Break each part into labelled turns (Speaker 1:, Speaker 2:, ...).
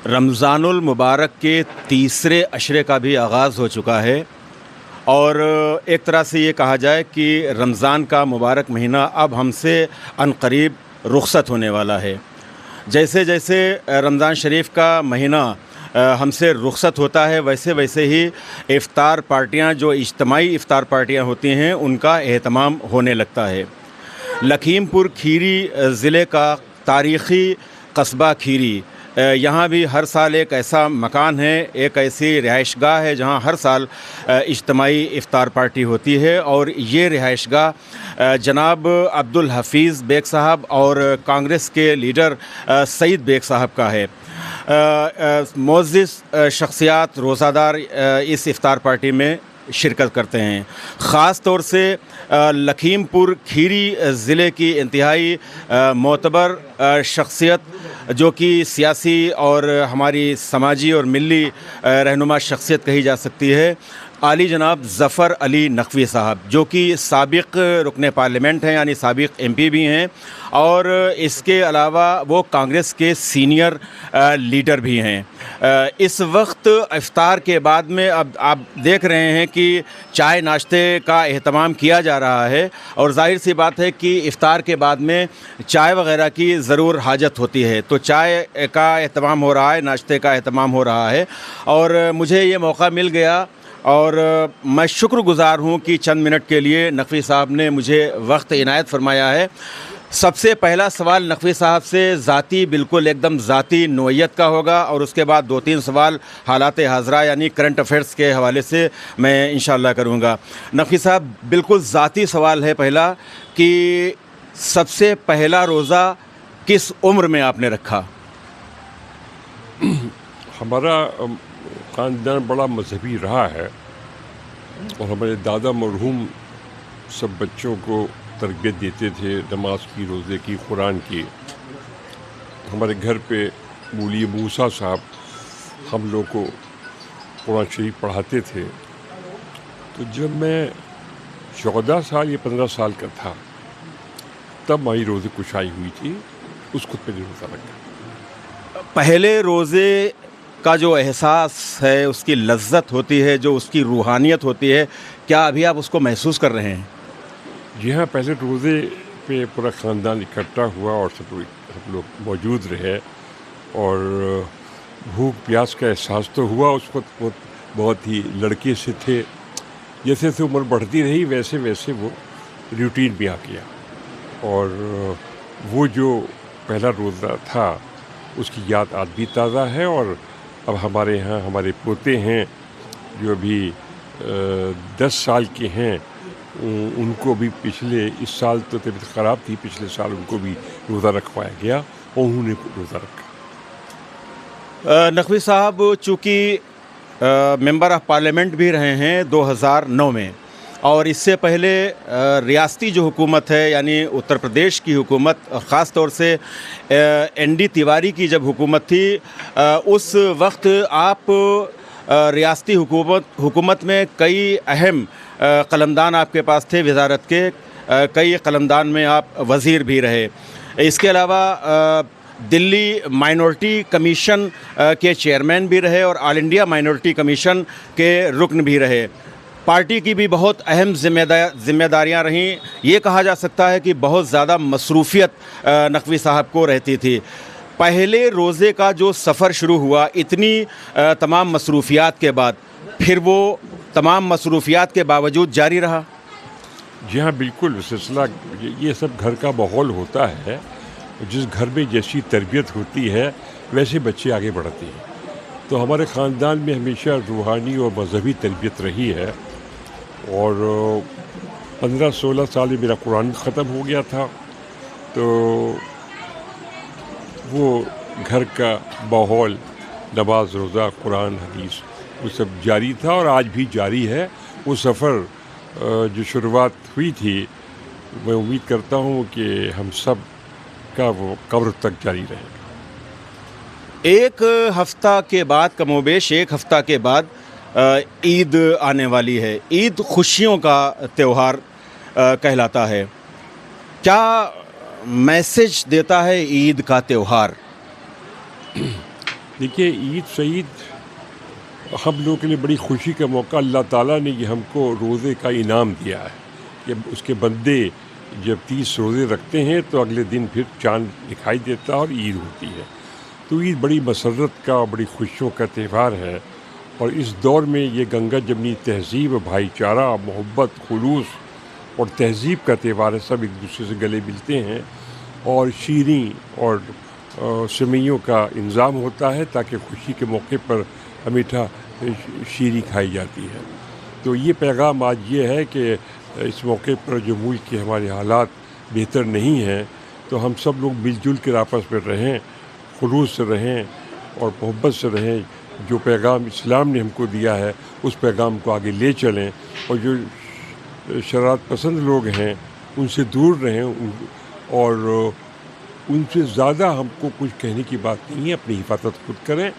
Speaker 1: رمضان المبارک کے تیسرے عشرے کا بھی آغاز ہو چکا ہے اور ایک طرح سے یہ کہا جائے کہ رمضان کا مبارک مہینہ اب ہم سے عنقریب رخصت ہونے والا ہے۔ جیسے جیسے رمضان شریف کا مہینہ ہم سے رخصت ہوتا ہے ویسے ویسے ہی افطار پارٹیاں جو اجتماعی افطار پارٹیاں ہوتی ہیں ان کا اہتمام ہونے لگتا ہے۔ لکھیم پور کھیری ضلع کا تاریخی قصبہ کھیری، یہاں بھی ہر سال ایک ایسا مکان ہے، ایک ایسی رہائش گاہ ہے جہاں ہر سال اجتماعی افطار پارٹی ہوتی ہے، اور یہ رہائش گاہ جناب عبدالحفیظ بیگ صاحب اور کانگریس کے لیڈر سعید بیگ صاحب کا ہے۔ معزز شخصیات روزہ دار اس افطار پارٹی میں شرکت کرتے ہیں۔ خاص طور سے لکھیم پور کھیری ضلع کی انتہائی معتبر شخصیت جو کہ سیاسی اور ہماری سماجی اور ملی رہنما شخصیت کہی جا سکتی ہے، عالی جناب ظفر علی نقوی صاحب، جو کہ سابق رکن پارلیمنٹ ہیں، یعنی سابق ایم پی بھی ہیں، اور اس کے علاوہ وہ کانگریس کے سینئر لیڈر بھی ہیں۔ اس وقت افطار کے بعد میں اب آپ دیکھ رہے ہیں کہ چائے ناشتے کا اہتمام کیا جا رہا ہے، اور ظاہر سی بات ہے کہ افطار کے بعد میں چائے وغیرہ کی ضرور حاجت ہوتی ہے، تو چائے کا اہتمام ہو رہا ہے، ناشتے کا اہتمام ہو رہا ہے، اور مجھے یہ موقع مل گیا اور میں شکر گزار ہوں کہ چند منٹ کے لیے نقوی صاحب نے مجھے وقت عنایت فرمایا ہے۔ سب سے پہلا سوال نقوی صاحب سے ذاتی، بالکل ایک دم ذاتی نوعیت کا ہوگا، اور اس کے بعد 2-3 سوال حالات حاضرہ یعنی کرنٹ افیئرس کے حوالے سے میں انشاءاللہ کروں گا۔ نقوی صاحب، بالکل ذاتی سوال ہے پہلا کہ سب سے پہلا روزہ کس عمر میں آپ نے رکھا؟
Speaker 2: ہمارا خاندان بڑا مذہبی رہا ہے، اور ہمارے دادا مرحوم سب بچوں کو تربیت دیتے تھے، نماز کی، روزے کی، قرآن کی۔ ہمارے گھر پہ مولوی موسیٰ صاحب ہم لوگ کو قرآن شریف پڑھاتے تھے۔ تو جب میں 14 سال یا 15 سال کا تھا تب ہماری روزے کشائی ہوئی تھی، اس خود پہ روزہ رکھا۔
Speaker 1: پہلے روزے کا جو احساس ہے، اس کی لذت ہوتی ہے، جو اس کی روحانیت ہوتی ہے، کیا ابھی آپ اس کو محسوس کر رہے ہیں؟
Speaker 2: جی ہاں، پہلے روزے پہ پورا خاندان اکٹھا ہوا اور سب لوگ موجود رہے، اور بھوک پیاس کا احساس تو ہوا۔ اس وقت بہت ہی لڑکے سے تھے، جیسے جیسے عمر بڑھتی رہی ویسے ویسے وہ روٹین بھی آ گیا، اور وہ جو پہلا روزہ تھا اس کی یاد آج بھی تازہ ہے۔ اور اب ہمارے ہاں ہمارے پوتے ہیں جو ابھی 10 سال کے ہیں، ان کو بھی اس سال تو طبیعت خراب تھی، پچھلے سال ان کو بھی روزہ رکھوایا گیا اور انہوں نے روزہ رکھا۔
Speaker 1: نقوی صاحب چونکہ ممبر آف پارلیمنٹ بھی رہے ہیں 2009 میں، اور اس سے پہلے ریاستی جو حکومت ہے یعنی اتر پردیش کی حکومت، خاص طور سے این ڈی تیواری کی جب حکومت تھی، اس وقت آپ ریاستی حکومت میں کئی اہم قلمدان آپ کے پاس تھے، وزارت کے کئی قلمدان میں آپ وزیر بھی رہے۔ اس کے علاوہ دلی مائنورٹی کمیشن کے چیئرمین بھی رہے، اور آل انڈیا مائنورٹی کمیشن کے رکن بھی رہے۔ پارٹی کی بھی بہت اہم ذمہ داریاں رہیں۔ یہ کہا جا سکتا ہے کہ بہت زیادہ مصروفیت نقوی صاحب کو رہتی تھی۔ پہلے روزے کا جو سفر شروع ہوا اتنی تمام مصروفیات کے بعد، پھر وہ تمام مصروفیات کے باوجود جاری رہا؟
Speaker 2: جی ہاں، بالکل۔ سلسلہ یہ سب گھر کا ماحول ہوتا ہے، جس گھر میں جیسی تربیت ہوتی ہے ویسے بچے آگے بڑھتے ہیں۔ تو ہمارے خاندان میں ہمیشہ روحانی اور مذہبی تربیت رہی ہے، اور 15-16 سال میں میرا قرآن ختم ہو گیا تھا، تو وہ گھر کا ماحول، نماز، روزہ، قرآن، حدیث، وہ سب جاری تھا، اور آج بھی جاری ہے۔ وہ سفر جو شروعات ہوئی تھی، میں امید کرتا ہوں کہ ہم سب کا وہ قبر تک جاری رہے گا۔
Speaker 1: ایک ہفتہ کے بعد، کم و بیش ایک ہفتہ کے بعد عید آنے والی ہے۔ عید خوشیوں کا تہوار کہلاتا ہے۔ کیا میسج دیتا ہے عید کا تہوار؟
Speaker 2: دیکھیے عید سعید ہم لوگوں کے لیے بڑی خوشی کا موقع، اللہ تعالیٰ نے یہ ہم کو روزے کا انعام دیا ہے کہ اس کے بندے جب 30 روزے رکھتے ہیں تو اگلے دن پھر چاند دکھائی دیتا ہے اور عید ہوتی ہے. تو عید بڑی مسرت کا، بڑی خوشیوں کا تہوار ہے، اور اس دور میں یہ گنگا جمنی تہذیب، بھائی چارہ، محبت، خلوص اور تہذیب کا تہوار ہے. سب ایک دوسرے سے گلے ملتے ہیں اور شیریں اور سوئیوں کا انتظام ہوتا ہے تاکہ خوشی کے موقع پر میٹھا شیریں کھائی جاتی ہے. تو یہ پیغام آج یہ ہے کہ اس موقع پر جو ملک کے ہمارے حالات بہتر نہیں ہیں تو ہم سب لوگ مل جل کر آپس میں رہیں، خلوص سے رہیں اور محبت سے رہیں. جو پیغام اسلام نے ہم کو دیا ہے اس پیغام کو آگے لے چلیں، اور جو شرارت پسند لوگ ہیں ان سے دور رہیں، اور ان سے زیادہ ہم کو کچھ کہنے کی بات نہیں ہے. اپنی حفاظت خود کریں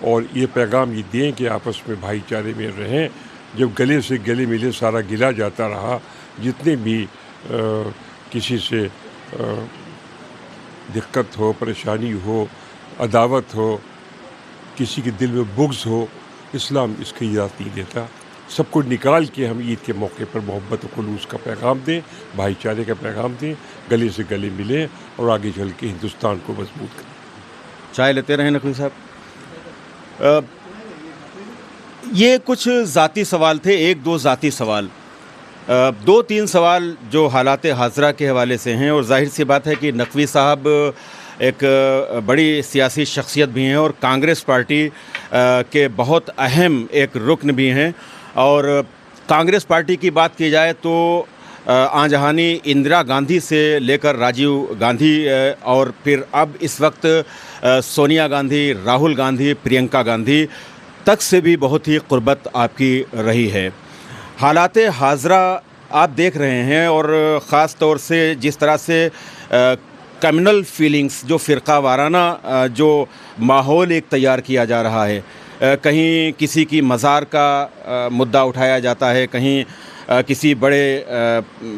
Speaker 2: اور یہ پیغام یہ دیں کہ آپس میں بھائی چارے میں رہیں. جب گلے سے گلے ملے سارا گلا جاتا رہا، جتنے بھی کسی سے دقت ہو، پریشانی ہو، عداوت ہو، کسی کے دل میں بغض ہو، اسلام اس کی اجازت نہیں دیتا. سب کو نکال کے ہم عید کے موقع پر محبت و خلوص کا پیغام دیں، بھائی چارے کا پیغام دیں، گلے سے گلے ملیں اور آگے چل کے ہندوستان کو مضبوط کریں.
Speaker 1: چائے لیتے رہیں نقوی صاحب. یہ کچھ ذاتی سوال تھے، ایک دو ذاتی سوال، دو تین سوال جو حالات حاضرہ کے حوالے سے ہیں. اور ظاہر سی بات ہے کہ نقوی صاحب ایک بڑی سیاسی شخصیت بھی ہیں اور کانگریس پارٹی کے بہت اہم ایک رکن بھی ہیں. اور کانگریس پارٹی کی بات کی جائے تو آن جہانی اندرا گاندھی سے لے کر راجیو گاندھی اور پھر اب اس وقت سونیا گاندھی، راہل گاندھی، پرینکا گاندھی تک سے بھی بہت ہی قربت آپ کی رہی ہے. حالات حاضرہ آپ دیکھ رہے ہیں اور خاص طور سے جس طرح سے کمیونل فیلنگز، جو فرقہ وارانہ جو ماحول ایک تیار کیا جا رہا ہے، کہیں کسی کی مزار کا مدعا اٹھایا جاتا ہے، کہیں کسی بڑے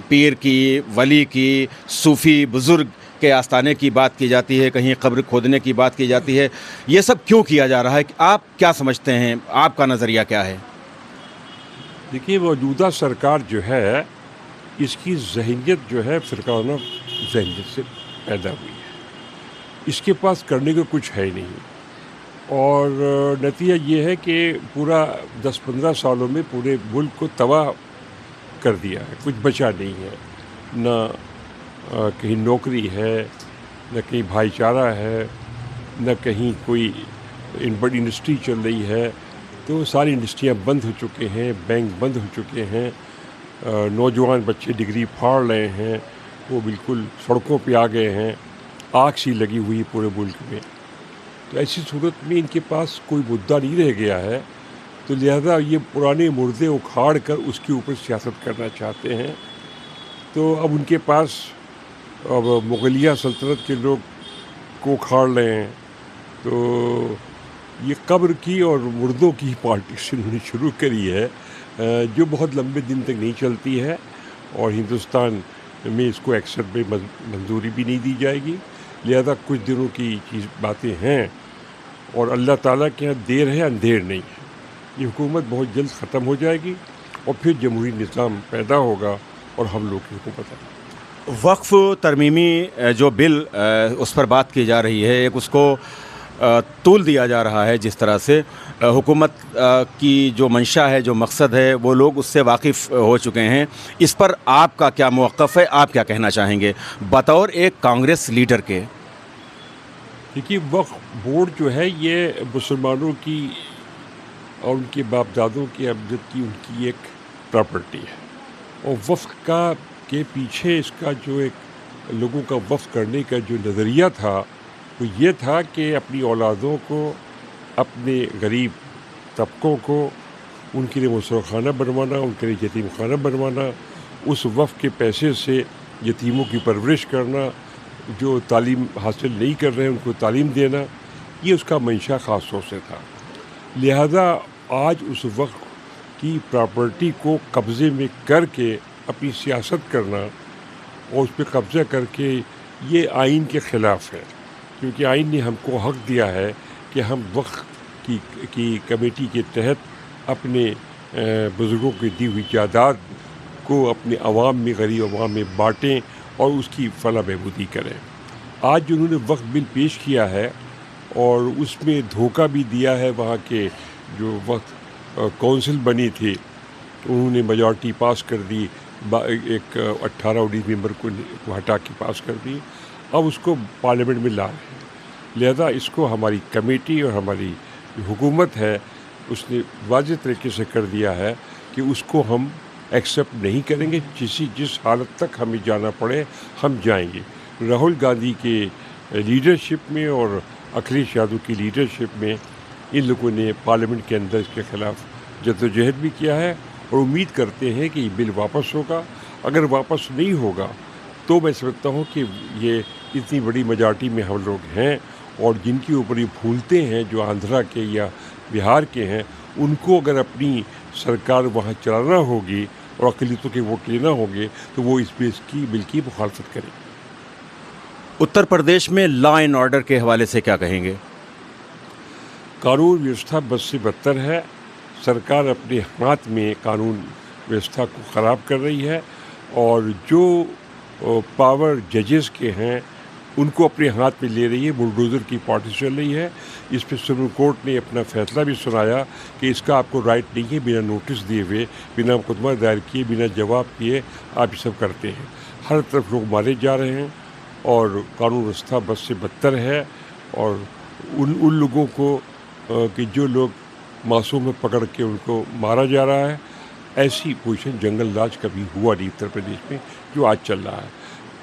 Speaker 1: پیر کی، ولی کی، صوفی بزرگ کے آستانے کی بات کی جاتی ہے، کہیں قبر کھودنے کی بات کی جاتی ہے. یہ سب کیوں کیا جا رہا ہے؟ آپ کیا سمجھتے ہیں؟ آپ کا نظریہ کیا ہے؟
Speaker 2: دیکھیے موجودہ سرکار جو ہے اس کی ذہنیت جو ہے فرقانہ ذہنیت سے پیدا ہوئی ہے. اس کے پاس کرنے کو کچھ ہے نہیں، اور نتیجہ یہ ہے کہ پورا 10-15 سالوں میں پورے ملک کو تباہ کر دیا ہے. کچھ بچا نہیں ہے، نہ کہیں نوکری ہے، نہ کہیں بھائی چارہ ہے، نہ کہیں کوئی بڑی انڈسٹری چل رہی ہے. تو ساری انڈسٹریاں بند ہو چکے ہیں، بینک بند ہو چکے ہیں، نوجوان بچے ڈگری پھاڑ رہے ہیں، وہ بالکل سڑکوں پہ آ گئے ہیں، آگ سی لگی ہوئی پورے ملک میں. تو ایسی صورت میں ان کے پاس کوئی مدعا نہیں رہ گیا ہے، تو لہذا یہ پرانے مردے اکھاڑ کر اس کے اوپر سیاست کرنا چاہتے ہیں. تو اب ان کے پاس اب مغلیہ سلطنت کے لوگ کو اکھاڑ رہے ہیں. تو یہ قبر کی اور مردوں کی پالیٹکس انہوں نے شروع کری ہے، جو بہت لمبے دن تک نہیں چلتی ہے، اور ہندوستان میں اس کو ایکسپٹ میں منظوری بھی نہیں دی جائے گی. لہذا کچھ دنوں کی باتیں ہیں، اور اللہ تعالیٰ کے یہاں دیر ہے اندھیر نہیں ہے. یہ حکومت بہت جلد ختم ہو جائے گی اور پھر جمہوری نظام پیدا ہوگا اور ہم لوگ کی حکومت ہے.
Speaker 1: وقف ترمیمی جو بل اس پر بات کی جا رہی ہے، ایک اس کو طول دیا جا رہا ہے. جس طرح سے حکومت کی جو منشا ہے، جو مقصد ہے، وہ لوگ اس سے واقف ہو چکے ہیں. اس پر آپ کا کیا موقف ہے؟ آپ کیا کہنا چاہیں گے بطور ایک کانگریس لیڈر کے؟
Speaker 2: دیکھیے وقف بورڈ جو ہے یہ مسلمانوں کی اور ان کے باپ دادوں کی امجد کی ان کی ایک پراپرٹی ہے، اور وقف کا کے پیچھے اس کا جو ایک لوگوں کا وقف کرنے کا جو نظریہ تھا وہ یہ تھا کہ اپنی اولادوں کو، اپنے غریب طبقوں کو، ان کے لیے مسرح خانہ بنوانا، ان کے لیے یتیم خانہ بنوانا، اس وقف کے پیسے سے یتیموں کی پرورش کرنا، جو تعلیم حاصل نہیں کر رہے ہیں ان کو تعلیم دینا، یہ اس کا منشا خاص طور سے تھا. لہذا آج اس وقف کی پراپرٹی کو قبضے میں کر کے اپنی سیاست کرنا اور اس پہ قبضہ کر کے، یہ آئین کے خلاف ہے، کیونکہ آئین نے ہم کو حق دیا ہے کہ ہم وقت کی کمیٹی کے تحت اپنے بزرگوں کی دی ہوئی جائیداد کو اپنے عوام میں، غریب عوام میں بانٹیں اور اس کی فلاح بہبودی کریں۔ آج جو انہوں نے وقت بل پیش کیا ہے اور اس میں دھوکہ بھی دیا ہے، وہاں کے جو وقت کونسل بنی تھی انہوں نے میجارٹی پاس کر دی، ایک 18-19 ممبر کو ہٹا کے پاس کر دی، اب اس کو پارلیمنٹ میں لا رہے ہیں۔ لہذا اس کو ہماری کمیٹی اور ہماری حکومت ہے اس نے واضح طریقے سے کر دیا ہے کہ اس کو ہم ایکسیپٹ نہیں کریں گے، جس حالت تک ہمیں جانا پڑے ہم جائیں گے۔ راہل گاندھی کے لیڈرشپ میں اور اکھلیش یادو کی لیڈرشپ میں ان لوگوں نے پارلیمنٹ کے اندر اس کے خلاف جدوجہد بھی کیا ہے اور امید کرتے ہیں کہ یہ بل واپس ہوگا۔ اگر واپس نہیں ہوگا تو میں سمجھتا ہوں کہ یہ اتنی بڑی میجارٹی میں ہم لوگ ہیں اور جن کے اوپر یہ بھولتے ہیں جو آندھرا کے یا بہار کے ہیں، ان کو اگر اپنی سرکار وہاں چلانا ہوگی اور اقلیتوں کے ووٹ لینا ہوں گے تو وہ اس بل کی مخالفت کریں۔
Speaker 1: اتر پردیش میں لا اینڈ آرڈر کے حوالے سے کیا کہیں گے؟
Speaker 2: قانون ویوستھا بد سے بدتر ہے۔ سرکار اپنے ہاتھ میں قانون ویوستھا کو خراب کر رہی ہے اور جو پاور ججز کے ہیں ان کو اپنے ہاتھ میں لے رہی ہے، بلڈوزر کی پارٹی چل رہی ہے۔ اس پہ سپریم کورٹ نے اپنا فیصلہ بھی سنایا کہ اس کا آپ کو رائٹ نہیں ہے بنا نوٹس دیے ہوئے، بنا مقدمہ دائر کیے، بنا جواب کیے آپ یہ سب کرتے ہیں۔ ہر طرف لوگ مارے جا رہے ہیں اور قانون ویوستھا بد سے بدتر ہے، اور ان لوگوں کو کہ جو لوگ معصوم میں پکڑ کے ان کو مارا جا رہا ہے، ایسی پوزیشن جنگل راج کبھی ہوا نہیں اتر پردیش میں جو آج چل رہا ہے۔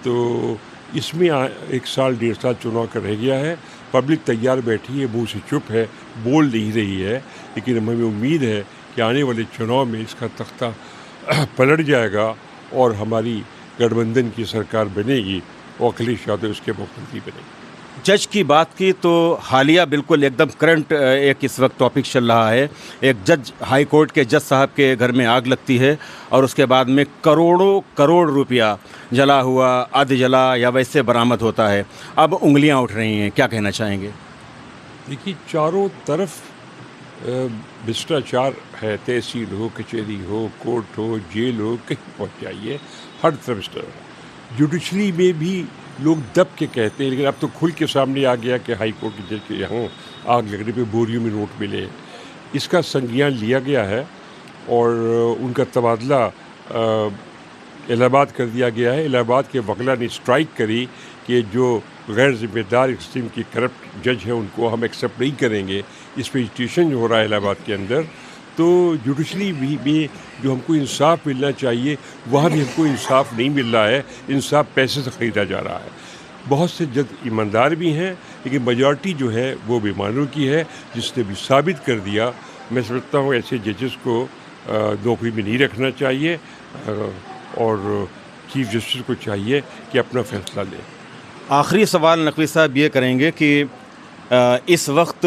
Speaker 2: تو اس میں 1 سال 1.5 سال چناؤ کا رہ گیا ہے، پبلک تیار بیٹھی ہے، منہ سے چپ ہے، بول نہیں رہی ہے، لیکن ہمیں امید ہے کہ آنے والے چناؤ میں اس کا تختہ پلٹ جائے گا اور ہماری گٹھ بندھن کی سرکار بنے گی اور اکھلیش یادو اس کے مخلفی بنے گی۔
Speaker 1: جج کی بات کی تو حالیہ بالکل ایک دم کرنٹ ایک اس وقت ٹاپک چل رہا ہے۔ ایک جج، ہائی کورٹ کے جج صاحب کے گھر میں آگ لگتی ہے اور اس کے بعد میں کروڑ روپیہ جلا ہوا، آدھ جلا یا ویسے برآمد ہوتا ہے۔ اب انگلیاں اٹھ رہی ہیں، کیا کہنا چاہیں گے؟
Speaker 2: دیکھیے، چاروں طرف بھرشٹاچار ہے، تحصیل ہو، کچہری ہو، کورٹ ہو، جیل ہو، کہیں پہنچ جائیے، ہر طرف جوڈیشری میں بھی لوگ دب کے کہتے ہیں، لیکن اب تو کھل کے سامنے آ گیا کہ ہائی کورٹ کے جج کے یہاں آگ لگنے پہ بوریوں میں نوٹ ملے۔ اس کا سنگیان لیا گیا ہے اور ان کا تبادلہ الہ آباد کر دیا گیا ہے۔ الہ آباد کے وکلا نے اسٹرائک کری کہ جو غیر ذمہ دار قسم کی کرپٹ جج ہیں ان کو ہم ایکسیپٹ نہیں کریں گے۔ اس پہ ایجوٹیشن جو ہو رہا ہے الہ آباد کے اندر، تو جوڈیشری بھی جو ہم کو انصاف ملنا چاہیے وہاں بھی ہم کو انصاف نہیں مل رہا ہے، انصاف پیسے سے خریدا جا رہا ہے۔ بہت سے جج ایماندار بھی ہیں، لیکن میجارٹی جو ہے وہ بیمانوں کی ہے، جس نے بھی ثابت کر دیا۔ میں سمجھتا ہوں ایسے ججز کو نوکری میں نہیں رکھنا چاہیے اور چیف جسٹس کو چاہیے کہ اپنا فیصلہ لیں۔
Speaker 1: آخری سوال نقوی صاحب یہ کریں گے کہ اس وقت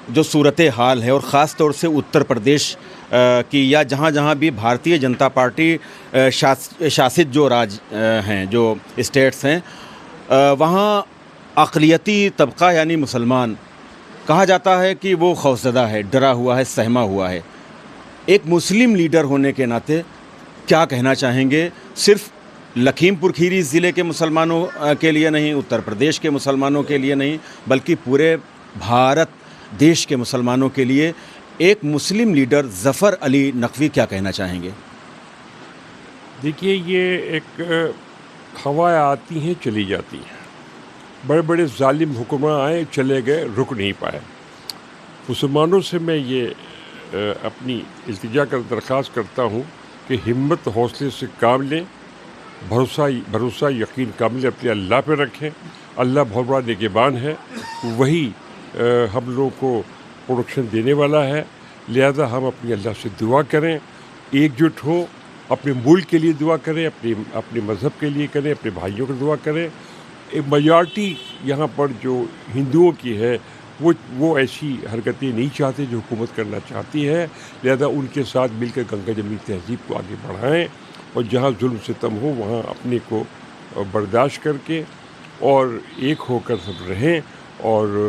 Speaker 1: جو صورت حال ہے اور خاص طور سے اتر پردیش کی یا جہاں جہاں بھی بھارتیہ جنتا پارٹی شاست جو راج ہیں، جو اسٹیٹس ہیں، وہاں اقلیتی طبقہ یعنی مسلمان کہا جاتا ہے کہ وہ خوفزدہ ہے، ڈرا ہوا ہے، سہما ہوا ہے۔ ایک مسلم لیڈر ہونے کے ناطے کیا کہنا چاہیں گے؟ صرف لکھیم پور کھیری ضلع کے مسلمانوں کے لیے نہیں، اتر پردیش کے مسلمانوں کے لیے نہیں، بلکہ پورے بھارت دیش کے مسلمانوں کے لیے ایک مسلم لیڈر ظفر علی نقوی کیا کہنا چاہیں گے؟
Speaker 2: دیکھیے، یہ ایک ہوائیں آتی ہیں چلی جاتی ہیں، بڑے بڑے ظالم حکمراں آئے چلے گئے، رک نہیں پائے۔ مسلمانوں سے میں یہ اپنی التجا کر درخواست کرتا ہوں کہ ہمت حوصلے سے کام لیں، بھروسہ یقین کامل اپنے اللہ پہ رکھیں۔ اللہ بہت بڑا نگہبان ہے، وہی ہم لوگوں کو پروٹیکشن دینے والا ہے۔ لہذا ہم اپنی اللہ سے دعا کریں، ایک جٹ ہو، اپنے ملک کے لیے دعا کریں، اپنے مذہب کے لیے کریں، اپنے بھائیوں کی دعا کریں۔ ایک میجارٹی یہاں پر جو ہندوؤں کی ہے وہ ایسی حرکتیں نہیں چاہتے جو حکومت کرنا چاہتی ہے۔ لہذا ان کے ساتھ مل کر گنگا جمنی تہذیب کو آگے بڑھائیں اور جہاں ظلم ستم ہو وہاں اپنے کو برداشت کر کے اور ایک ہو کر سب رہیں اور